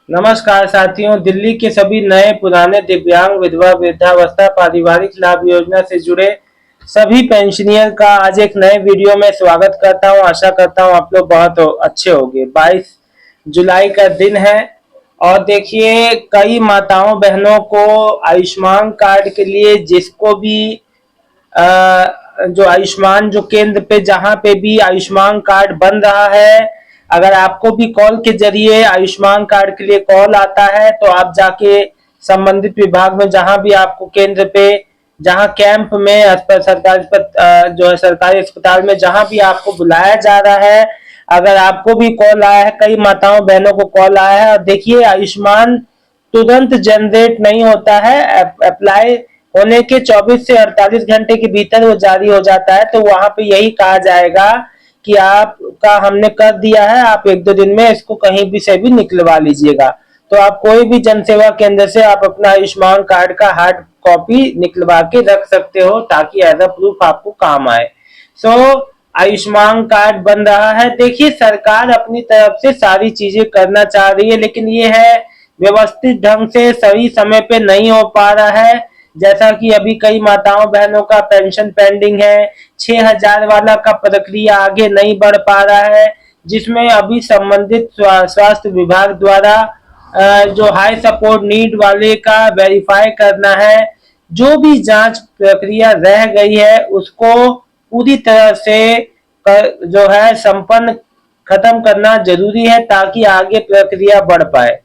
नमस्कार साथियों, दिल्ली के सभी नए पुराने दिव्यांग, विधवा, वृद्धावस्था, पारिवारिक लाभ योजना से जुड़े सभी पेंशनियर का आज एक नए वीडियो में स्वागत करता हूं। आशा करता हूं आप लोग बहुत अच्छे होंगे। 22 जुलाई का दिन है और देखिए कई माताओं बहनों को आयुष्मान कार्ड के लिए जिसको भी जो आयुष्मान जो केंद्र पे जहां पे भी आयुष्मान कार्ड बन रहा है, अगर आपको भी कॉल के जरिए आयुष्मान कार्ड के लिए कॉल आता है तो आप जाके संबंधित विभाग में जहां भी आपको केंद्र पे जहां कैंप में सरकारी जो है सरकारी अस्पताल में जहां भी आपको बुलाया जा रहा है, अगर आपको भी कॉल आया है, कई माताओं बहनों को कॉल आया है। और देखिए आयुष्मान तुरंत जनरेट नहीं होता है, अप्लाई होने के 24 से 48 घंटे के भीतर वो जारी हो जाता है। तो वहां पे यही कहा जाएगा कि आपका हमने कर दिया है, आप एक दो दिन में इसको कहीं भी से भी निकलवा लीजिएगा। तो आप कोई भी जन सेवा केंद्र से आप अपना आयुष्मान कार्ड का हार्ड कॉपी निकलवा के रख सकते हो ताकि एज अ प्रूफ आपको काम आए। सो आयुष्मान कार्ड बन रहा है। देखिए सरकार अपनी तरफ से सारी चीजें करना चाह रही है, लेकिन ये है व्यवस्थित ढंग से सही समय पे नहीं हो पा रहा है। जैसा कि अभी कई माताओं बहनों का पेंशन पेंडिंग है, 6,000 वाला का प्रक्रिया आगे नहीं बढ़ पा रहा है, जिसमें अभी संबंधित स्वास्थ्य विभाग द्वारा जो हाई सपोर्ट नीड वाले का वेरीफाई करना है। जो भी जांच प्रक्रिया रह गई है उसको पूरी तरह से जो है संपन्न खत्म करना जरूरी है ताकि आगे प्रक्रिया बढ़ पाए।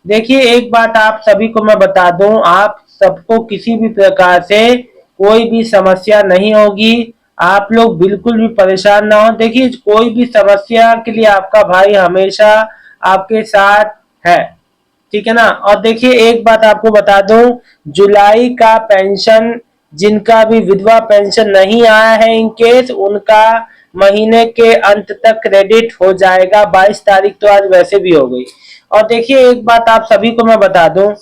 देखिए एक बात आप सभी को मैं बता दूं, आप सबको किसी भी प्रकार से कोई भी समस्या नहीं होगी। आप लोग बिल्कुल भी परेशान ना हो। देखिए कोई भी समस्या के लिए आपका भाई हमेशा आपके साथ है, ठीक है ना। और देखिए एक बात आपको बता दूं, जुलाई का पेंशन जिनका भी विधवा पेंशन नहीं आया है इनकेस उनका महीने के अंत तक क्रेडिट हो जाएगा। 22 तारीख तो आज वैसे भी हो गई। और देखिए एक बात आप सभी को मैं बता दूं,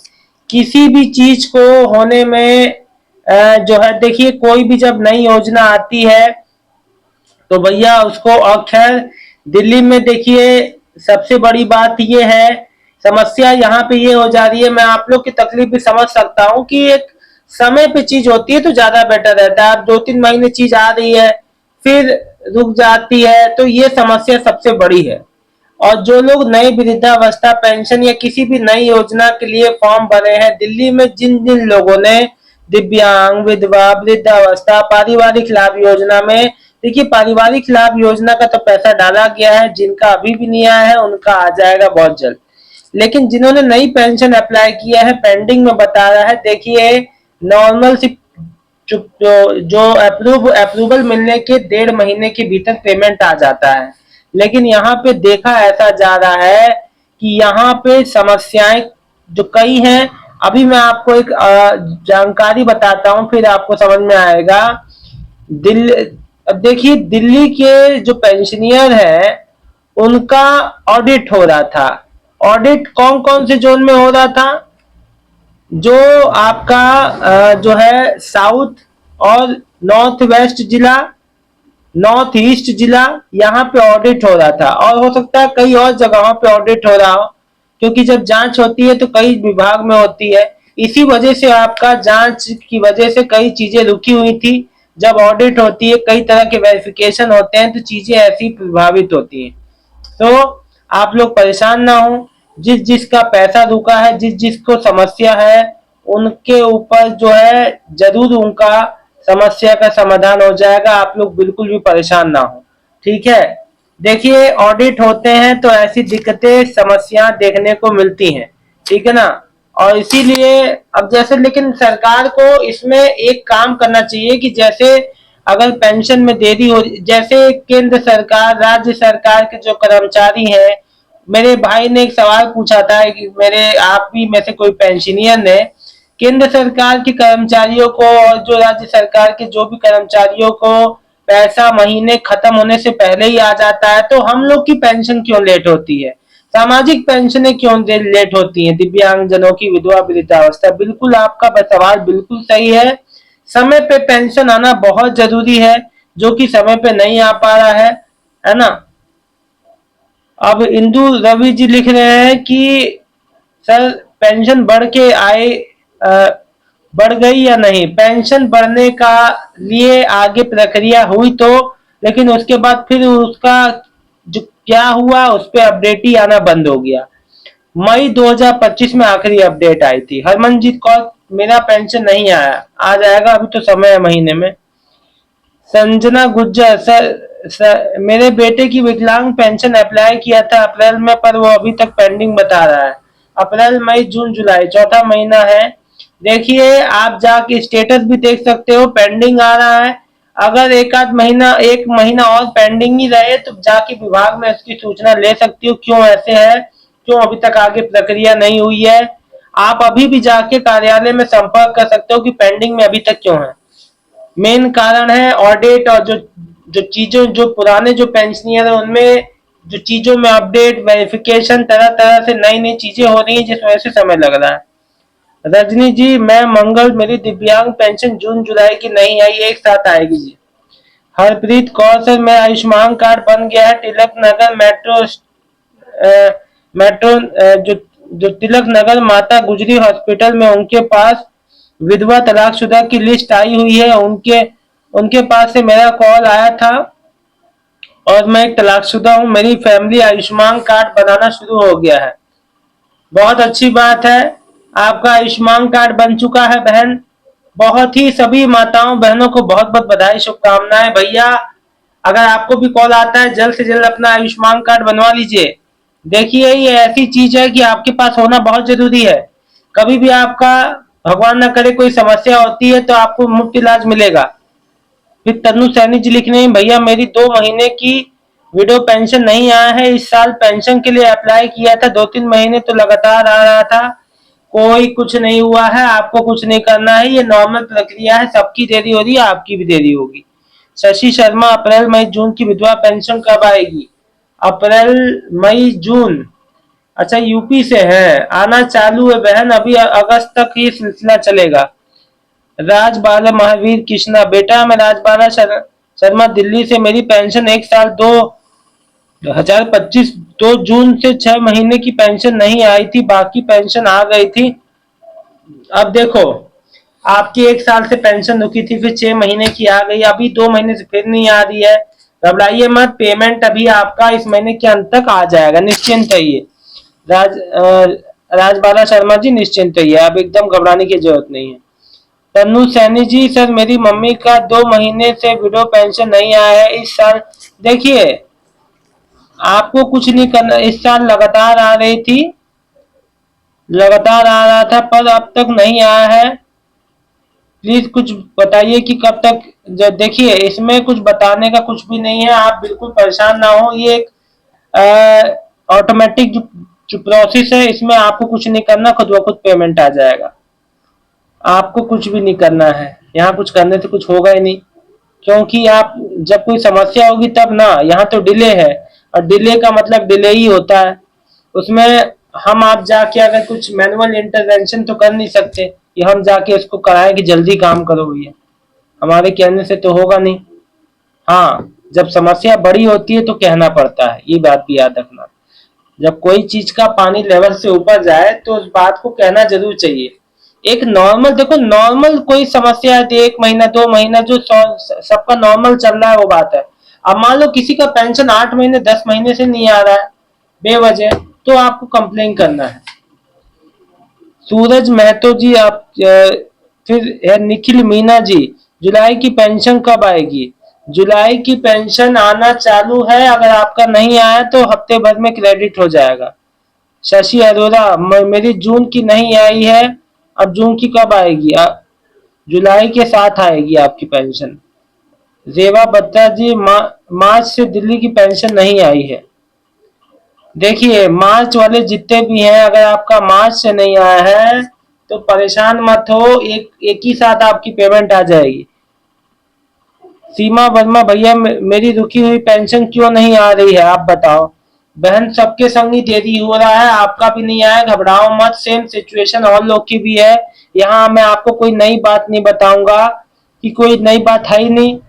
किसी भी चीज को होने में जो है देखिए कोई भी जब नई योजना आती है तो भैया उसको, और खैर दिल्ली में देखिए सबसे बड़ी बात ये है, समस्या यहाँ पे ये हो जा रही है, मैं आप लोग की तकलीफ भी समझ सकता हूँ कि एक समय पे चीज होती है तो ज्यादा बेटर रहता है। अब 2-3 महीने चीज आ रही है फिर रुक जाती है, तो ये समस्या सबसे बड़ी है। और जो लोग नई वृद्धावस्था पेंशन या किसी भी नई योजना के लिए फॉर्म भरे हैं, दिल्ली में जिन जिन लोगों ने दिव्यांग, विधवा, वृद्धावस्था, पारिवारिक लाभ योजना में, देखिए पारिवारिक लाभ योजना का तो पैसा डाला गया है, जिनका अभी भी नहीं आया है उनका आ जाएगा बहुत जल्द। लेकिन जिन्होंने नई पेंशन अप्लाई किया है पेंडिंग में बता रहा है। देखिए नॉर्मल सी जो अप्रूवल मिलने के 1.5 महीने के भीतर पेमेंट आ जाता है, लेकिन यहाँ पे देखा ऐसा जा रहा है कि यहाँ पे समस्याएं जो कई हैं। अभी मैं आपको एक जानकारी बताता हूँ फिर आपको समझ में आएगा। दिल्ली, अब देखिए दिल्ली के जो पेंशनियर है उनका ऑडिट हो रहा था। ऑडिट कौन कौन से जोन में हो रहा था? जो आपका जो है साउथ और नॉर्थ वेस्ट जिला, नॉर्थ ईस्ट जिला, यहाँ पे ऑडिट हो रहा था। और हो सकता है कई और जगहों पे ऑडिट हो रहा हो, क्योंकि जब जांच होती है तो कई विभाग में होती है। इसी वजह से आपका जांच की वजह से कई चीजें रुकी हुई थी। जब ऑडिट होती है कई तरह के वेरिफिकेशन होते हैं तो चीजें ऐसी प्रभावित होती हैं। तो आप लोग परेशान ना हो। जिस जिसका पैसा रुका है, जिस जिसको समस्या है, उनके ऊपर जो है जरूर उनका समस्या का समाधान हो जाएगा। आप लोग बिल्कुल भी परेशान ना हो, ठीक है। देखिए ऑडिट होते हैं तो ऐसी दिक्कतें समस्या देखने को मिलती हैं, ठीक है ना। और इसीलिए अब जैसे, लेकिन सरकार को इसमें एक काम करना चाहिए कि जैसे अगर पेंशन में देरी हो, जैसे केंद्र सरकार, राज्य सरकार के जो कर्मचारी हैं, मेरे भाई ने एक सवाल पूछा था कि मेरे आप भी में से कोई पेंशनियर ने, केंद्र सरकार के कर्मचारियों को और जो राज्य सरकार के जो भी कर्मचारियों को पैसा महीने खत्म होने से पहले ही आ जाता है, तो हम लोग की पेंशन क्यों लेट होती है? सामाजिक पेंशनें क्यों लेट होती हैं? दिव्यांगजनों की, विधवा, वृद्धावस्था, बिल्कुल आपका सवाल बिल्कुल सही है। समय पे पेंशन आना बहुत जरूरी है, जो कि समय पे नहीं आ पा रहा है ना। अब इंदु रवि जी लिख रहे हैं कि सर पेंशन बढ़ के आए, बढ़ गई या नहीं? पेंशन बढ़ने का लिए आगे प्रक्रिया हुई तो, लेकिन उसके बाद फिर उसका जो क्या हुआ उस पर अपडेट ही आना बंद हो गया। मई 2025 में आखिरी अपडेट आई थी। हरमनजीत कौर, मेरा पेंशन नहीं आया, आ जाएगा, अभी तो समय है महीने में। संजना गुज्जर, सर मेरे बेटे की विकलांग पेंशन अप्लाई किया था अप्रैल में, पर वो अभी तक पेंडिंग बता रहा है। अप्रैल मई जून जुलाई चौथा महीना है। देखिए आप जाके स्टेटस भी देख सकते हो, पेंडिंग आ रहा है। अगर एक महीना और पेंडिंग ही रहे तो जाके विभाग में इसकी सूचना ले सकती हो, क्यों ऐसे है, क्यों अभी तक आगे प्रक्रिया नहीं हुई है। आप अभी भी जाके कार्यालय में संपर्क कर सकते हो कि पेंडिंग में अभी तक क्यों है। मेन कारण है ऑडिट, और जो जो चीजों जो पुराने जो पेंशनियर है उनमें जो चीजों में अपडेट वेरिफिकेशन तरह तरह से नई नई चीजें हो रही है, जिस वजह से समय लग रहा है। रजनी जी, मैं मंगल, मेरी दिव्यांग पेंशन जून जुलाई की नहीं आई, एक साथ आएगी जी। हरप्रीत कौर, सर मेरा आयुष्मान कार्ड बन गया है, तिलक नगर मेट्रो जो जो तिलक नगर माता गुजरी हॉस्पिटल में उनके पास विधवा तलाकशुदा की लिस्ट आई हुई है। उनके उनके पास से मेरा कॉल आया था, और मैं एक तलाकशुदा हूँ, मेरी फैमिली आयुष्मान कार्ड बनाना शुरू हो गया है। बहुत अच्छी बात है, आपका आयुष्मान कार्ड बन चुका है बहन। बहुत ही सभी माताओं बहनों को बहुत बहुत बधाई, शुभकामनाएं भैया। अगर आपको भी कॉल आता है, जल्द से जल्द अपना आयुष्मान कार्ड बनवा लीजिए। देखिए ये ऐसी चीज है कि आपके पास होना बहुत जरूरी है। कभी भी आपका, भगवान ना करे, कोई समस्या होती है तो आपको मुफ्त इलाज मिलेगा। फिर तन्नू सैनी जी लिख रहे हैं, भैया मेरी 2 महीने की विडो पेंशन नहीं आया है, इस साल पेंशन के लिए अप्लाई किया था, 2-3 महीने तो लगातार आ रहा था, कोई कुछ नहीं हुआ है। आपको कुछ नहीं करना है, ये नॉर्मल प्रक्रिया है, सबकी देरी हो रही है, आपकी भी देरी होगी। शशि शर्मा, अप्रैल मई जून की विधवा पेंशन कब आएगी? अप्रैल मई जून, अच्छा यूपी से है, आना चालू है बहन, अभी अगस्त तक ये सिलसिला चलेगा। राजबाला महावीर कृष्णा, बेटा मैं राजबाला शर्मा दिल्ली से, मेरी पेंशन एक साल 2025 2 जून से 6 महीने की पेंशन नहीं आई थी, बाकी पेंशन आ गई थी। अब देखो, आपकी एक साल से पेंशन रुकी थी, फिर 6 महीने की आ गई, अभी 2 महीने से फिर नहीं आ रही है। घबराइए मत, पेमेंट अभी आपका इस महीने के अंत तक आ जाएगा, निश्चिंत रहिए। राजबाला शर्मा जी निश्चिंत रहिए, अब एकदम घबराने की जरूरत नहीं है। तन्नू सैनी जी, सर मेरी मम्मी का 2 महीने से विडो पेंशन नहीं आया है इस साल। देखिए आपको कुछ नहीं करना, इस साल लगातार आ रही थी, लगातार आ रहा था, पर अब तक नहीं आया है। प्लीज कुछ बताइए कि कब तक। जब देखिए इसमें कुछ बताने का कुछ भी नहीं है, आप बिल्कुल परेशान ना हो, ये एक ऑटोमेटिक जो प्रोसेस है, इसमें आपको कुछ नहीं करना, खुद ब खुद पेमेंट आ जाएगा। आपको कुछ भी नहीं करना है, यहाँ कुछ करने से कुछ होगा ही नहीं, क्योंकि आप जब कोई समस्या होगी तब ना, यहाँ तो डिले है, और डिले का मतलब डिले ही होता है। उसमें हम आप जाके अगर कुछ मैनुअल इंटरवेंशन तो कर नहीं सकते कि हम जाके इसको कराएं कि जल्दी काम करो भैया, हमारे कहने से तो होगा नहीं। हाँ, जब समस्या बड़ी होती है तो कहना पड़ता है, ये बात भी याद रखना। जब कोई चीज का पानी लेवल से ऊपर जाए तो उस बात को कहना जरूर चाहिए। एक नॉर्मल, देखो नॉर्मल कोई समस्या है तो 1 महीना 2 महीना जो सबका नॉर्मल चल रहा है वो बात है। अब मान लो किसी का पेंशन 8 महीने 10 महीने से नहीं आ रहा है बेवजह, तो आपको कंप्लेन करना है। सूरज महतो जी, आप फिर है निखिल मीना जी, जुलाई की पेंशन कब आएगी? जुलाई की पेंशन आना चालू है, अगर आपका नहीं आया तो हफ्ते भर में क्रेडिट हो जाएगा। शशि अरोरा, मेरी जून की नहीं आई है, अब जून की कब आएगी? जुलाई के साथ आएगी आपकी पेंशन। रेवा बत्रा जी, मार्च से दिल्ली की पेंशन नहीं आई है। देखिए मार्च वाले जितने भी हैं, अगर आपका मार्च से नहीं आया है तो परेशान मत हो, एक एक ही साथ आपकी पेमेंट आ जाएगी। सीमा वर्मा, भैया मेरी रुकी हुई पेंशन क्यों नहीं आ रही है, आप बताओ। बहन सबके संग ही देरी हो रहा है, आपका भी नहीं आया, घबराओ मत, सेम सिचुएशन और लोग की भी है। यहाँ मैं आपको कोई नई बात नहीं बताऊंगा, कि कोई नई बात है ही नहीं।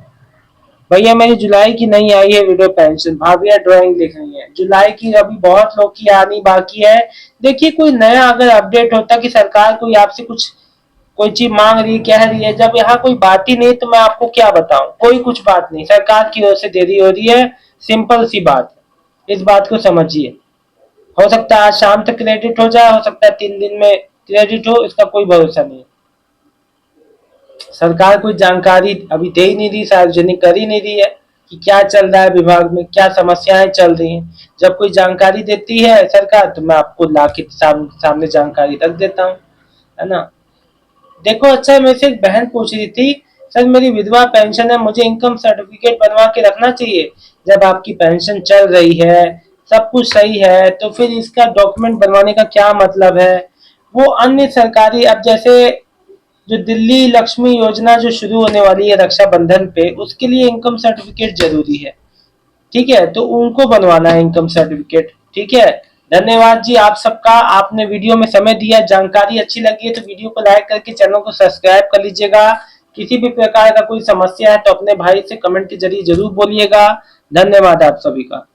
भैया मेरी जुलाई की नहीं आई है वीडियो पेंशन, भाभिया ड्राइंग लिख रही है, जुलाई की अभी बहुत लोग की आनी बाकी है। देखिए कोई नया अगर अपडेट होता कि सरकार कोई आपसे कुछ कोई चीज मांग रही है कह रही है, जब यहाँ कोई बात ही नहीं तो मैं आपको क्या बताऊं, कोई कुछ बात नहीं, सरकार की ओर से देरी हो रही है, सिंपल सी बात है, इस बात को समझिए। हो सकता है आज शाम तक क्रेडिट हो जाए, हो सकता है 3 दिन में क्रेडिट हो, इसका कोई भरोसा नहीं। सरकार कोई जानकारी अभी दे ही नहीं रही, सार्वजनिक कर ही नहीं रही है कि क्या चल रहा है विभाग में, क्या समस्याएं चल रही हैं। जब कोई जानकारी देती है सरकार तो मैं आपको ला के सामने जानकारी रख देता हूँ, है ना। देखो अच्छा, मेरे से एक बहन पूछ रही थी, सर मेरी विधवा पेंशन है, मुझे इनकम सर्टिफिकेट बनवा के रखना चाहिए। जब आपकी पेंशन चल रही है, सब कुछ सही है, तो फिर इसका डॉक्यूमेंट बनवाने का क्या मतलब है। वो अन्य सरकारी, अब जैसे जो दिल्ली लक्ष्मी योजना जो शुरू होने वाली है रक्षाबंधन पे, उसके लिए इनकम सर्टिफिकेट जरूरी है। ठीक है, तो उनको बनवाना है इनकम सर्टिफिकेट। ठीक है, धन्यवाद जी आप सबका, आपने वीडियो में समय दिया, जानकारी अच्छी लगी है तो वीडियो को लाइक करके चैनल को सब्सक्राइब कर लीजिएगा। किसी भी प्रकार का कोई समस्या है तो अपने भाई से कमेंट के जरिए जरूर बोलिएगा। धन्यवाद आप सभी का।